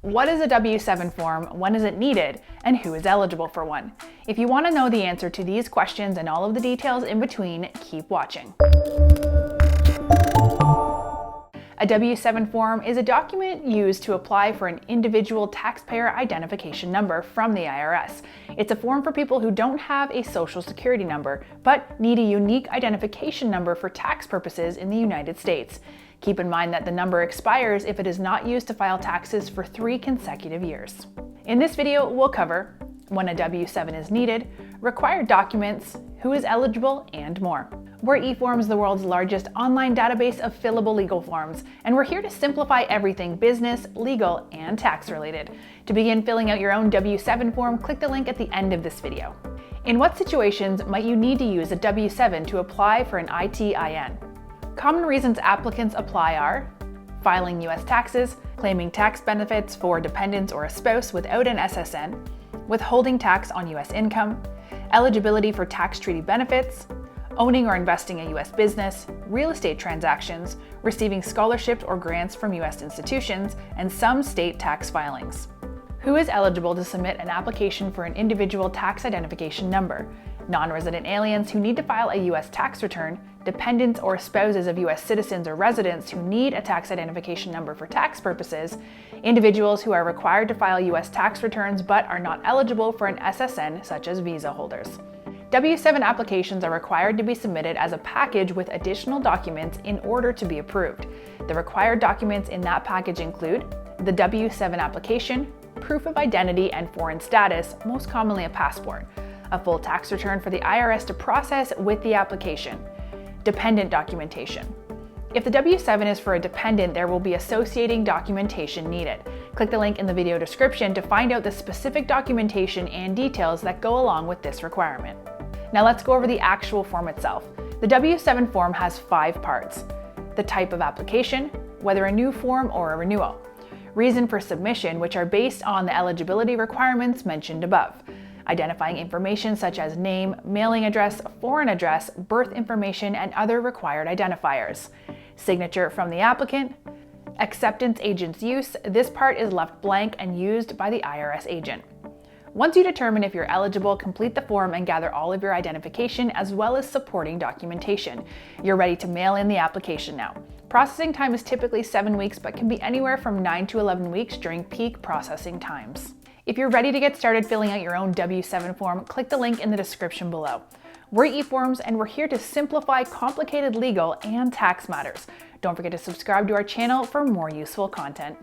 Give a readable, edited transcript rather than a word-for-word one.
What is a W-7 form, when is it needed, and who is eligible for one? If you want to know the answer to these questions and all of the details in between, keep watching. A W-7 form is a document used to apply for an individual taxpayer identification number from the IRS. It's a form for people who don't have a social security number, but need a unique identification number for tax purposes in the United States. Keep in mind that the number expires if it is not used to file taxes for 3 consecutive years. In this video, we'll cover when a W-7 is needed, required documents, who is eligible, and more. We're eForms, the world's largest online database of fillable legal forms, and we're here to simplify everything business, legal, and tax related. To begin filling out your own W-7 form, click the link at the end of this video. In what situations might you need to use a W-7 to apply for an ITIN? Common reasons applicants apply are filing U.S. taxes, claiming tax benefits for dependents or a spouse without an SSN, withholding tax on U.S. income, eligibility for tax treaty benefits, owning or investing a U.S. business, real estate transactions, receiving scholarships or grants from U.S. institutions, and some state tax filings. Who is eligible to submit an application for an individual tax identification number? Non-resident aliens who need to file a U.S. tax return, dependents or spouses of U.S. citizens or residents who need a tax identification number for tax purposes, individuals who are required to file U.S. tax returns but are not eligible for an SSN, such as visa holders. W-7 applications are required to be submitted as a package with additional documents in order to be approved. The required documents in that package include the W-7 application, proof of identity and foreign status, most commonly a passport, a full tax return for the IRS to process with the application, dependent documentation. If the W-7 is for a dependent, there will be associating documentation needed. Click the link in the video description to find out the specific documentation and details that go along with this requirement. Now let's go over the actual form itself. The W-7 form has 5 parts: the type of application, whether a new form or a renewal, reason for submission, which are based on the eligibility requirements mentioned above, identifying information such as name, mailing address, foreign address, birth information, and other required identifiers, signature from the applicant, acceptance agent's use. This part is left blank and used by the IRS agent. Once you determine if you're eligible, complete the form and gather all of your identification as well as supporting documentation. You're ready to mail in the application now. Processing time is typically 7 weeks, but can be anywhere from 9 to 11 weeks during peak processing times. If you're ready to get started filling out your own W-7 form, click the link in the description below. We're eForms, and we're here to simplify complicated legal and tax matters. Don't forget to subscribe to our channel for more useful content.